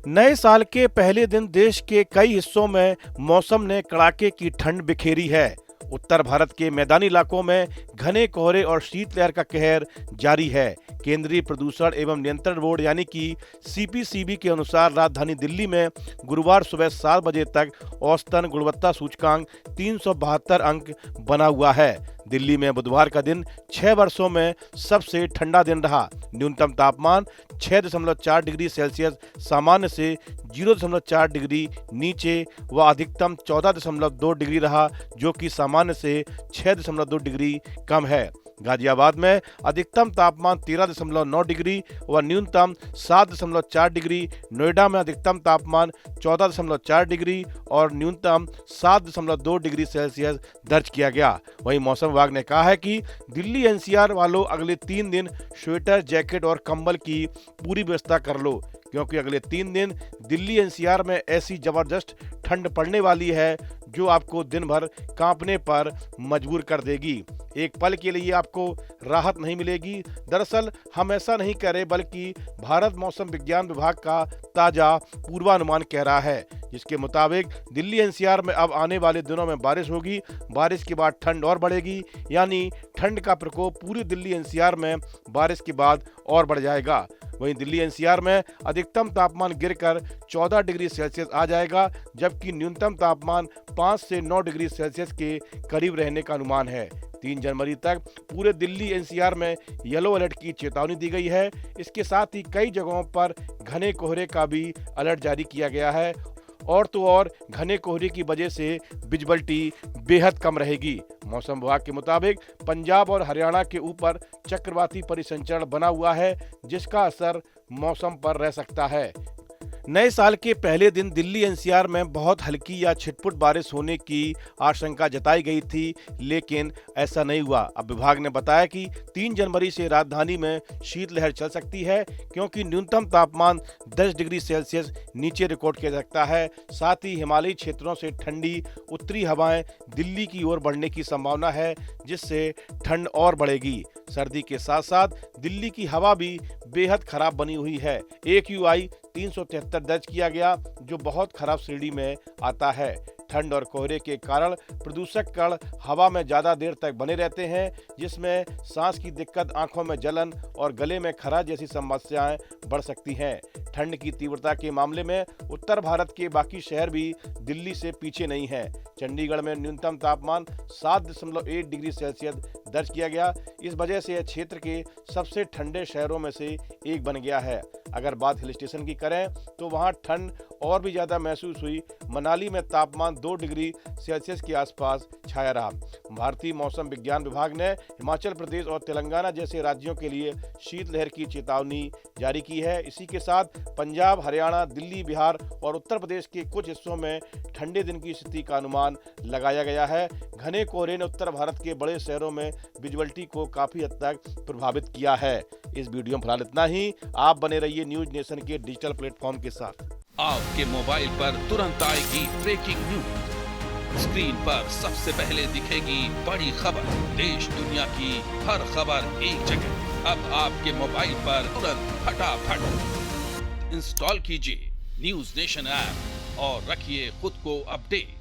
नए साल के पहले दिन देश के कई हिस्सों में मौसम ने कड़ाके की ठंड बिखेरी है। उत्तर भारत के मैदानी इलाकों में घने कोहरे और शीतलहर का कहर जारी है। केंद्रीय प्रदूषण एवं नियंत्रण बोर्ड यानी कि सीपीसीबी के अनुसार राजधानी दिल्ली में गुरुवार सुबह 7 बजे तक औसतन गुणवत्ता सूचकांक 372 अंक बना हुआ है। दिल्ली में बुधवार का दिन 6 वर्षों में सबसे ठंडा दिन रहा। न्यूनतम तापमान 6.4 डिग्री सेल्सियस सामान्य से 0.4 डिग्री नीचे व अधिकतम 14.2 डिग्री रहा, जो कि सामान्य से 6.2 डिग्री कम है। गाजियाबाद में अधिकतम तापमान 13.9 डिग्री व न्यूनतम 7.4 डिग्री, नोएडा में अधिकतम तापमान 14.4 डिग्री और न्यूनतम 7.2 डिग्री सेल्सियस दर्ज किया गया। वहीं मौसम विभाग ने कहा है कि दिल्ली एनसीआर वालों अगले 3 दिन स्वेटर, जैकेट और कंबल की पूरी व्यवस्था कर लो, क्योंकि अगले 3 दिन दिल्ली एनसीआर में ऐसी जबरदस्त ठंड पड़ने वाली है जो आपको दिन भर कांपने पर मजबूर कर देगी। एक पल के लिए आपको राहत नहीं मिलेगी। दरअसल हम ऐसा नहीं कह रहे, बल्कि भारत मौसम विज्ञान विभाग का ताजा पूर्वानुमान कह रहा है, जिसके मुताबिक दिल्ली एनसीआर में अब आने वाले दिनों में बारिश होगी। बारिश के बाद ठंड और बढ़ेगी, यानी ठंड का प्रकोप पूरी दिल्ली एनसीआर में बारिश के बाद और बढ़ जाएगा। वहीं दिल्ली एनसीआर में अधिकतम तापमान गिरकर 14 डिग्री सेल्सियस आ जाएगा, जबकि न्यूनतम तापमान 5 से 9 डिग्री सेल्सियस के करीब रहने का अनुमान है। 3 जनवरी तक पूरे दिल्ली एनसीआर में येलो अलर्ट की चेतावनी दी गई है। इसके साथ ही कई जगहों पर घने कोहरे का भी अलर्ट जारी किया गया है। और तो और घने कोहरे की वजह से विजिबिलिटी बेहद कम रहेगी। मौसम विभाग के मुताबिक पंजाब और हरियाणा के ऊपर चक्रवाती परिसंचरण बना हुआ है, जिसका असर मौसम पर रह सकता है। नए साल के पहले दिन दिल्ली एनसीआर में बहुत हल्की या छिटपुट बारिश होने की आशंका जताई गई थी, लेकिन ऐसा नहीं हुआ। अब विभाग ने बताया कि 3 जनवरी से राजधानी में शीतलहर चल सकती है, क्योंकि न्यूनतम तापमान 10 डिग्री सेल्सियस नीचे रिकॉर्ड किया जा सकता है। साथ ही हिमालयी क्षेत्रों से ठंडी उत्तरी हवाएं दिल्ली की ओर बढ़ने की संभावना है, जिससे ठंड और बढ़ेगी। सर्दी के साथ साथ दिल्ली की हवा भी बेहद खराब बनी हुई है। AQI 373 दर्ज किया गया, जो बहुत खराब श्रेणी में आता है। ठंड और कोहरे के कारण प्रदूषक कण हवा में ज्यादा देर तक बने रहते हैं, जिसमें सांस की दिक्कत, आंखों में जलन और गले में खराश जैसी समस्याएं बढ़ सकती हैं। ठंड की तीव्रता के मामले में उत्तर भारत के बाकी शहर भी दिल्ली से पीछे नहीं हैं। चंडीगढ़ में न्यूनतम तापमान 7.1 डिग्री सेल्सियस दर्ज किया गया। इस वजह से यह क्षेत्र के सबसे ठंडे शहरों में से एक बन गया है। अगर बात हिल स्टेशन की करें तो वहां ठंड और भी ज्यादा महसूस हुई। मनाली में तापमान 2 डिग्री सेल्सियस के आसपास छाया रहा। भारतीय मौसम विज्ञान विभाग ने हिमाचल प्रदेश और तेलंगाना जैसे राज्यों के लिए शीतलहर की चेतावनी जारी की है। इसी के साथ पंजाब, हरियाणा, दिल्ली, बिहार और उत्तर प्रदेश के कुछ हिस्सों में ठंडे दिन की स्थिति का अनुमान लगाया गया है। घने कोहरे ने उत्तर भारत के बड़े शहरों में विजिबिलिटी को काफी हद तक प्रभावित किया है। इस वीडियो में फिलहाल इतना ही। आप बने रहिए न्यूज नेशन के डिजिटल प्लेटफॉर्म के साथ। आपके मोबाइल पर तुरंत आएगी ब्रेकिंग न्यूज। स्क्रीन पर सबसे पहले दिखेगी बड़ी खबर। देश दुनिया की हर खबर एक जगह। अब आपके मोबाइल पर तुरंत फटाफट इंस्टॉल कीजिए न्यूज नेशन ऐप और रखिए खुद को अपडेट।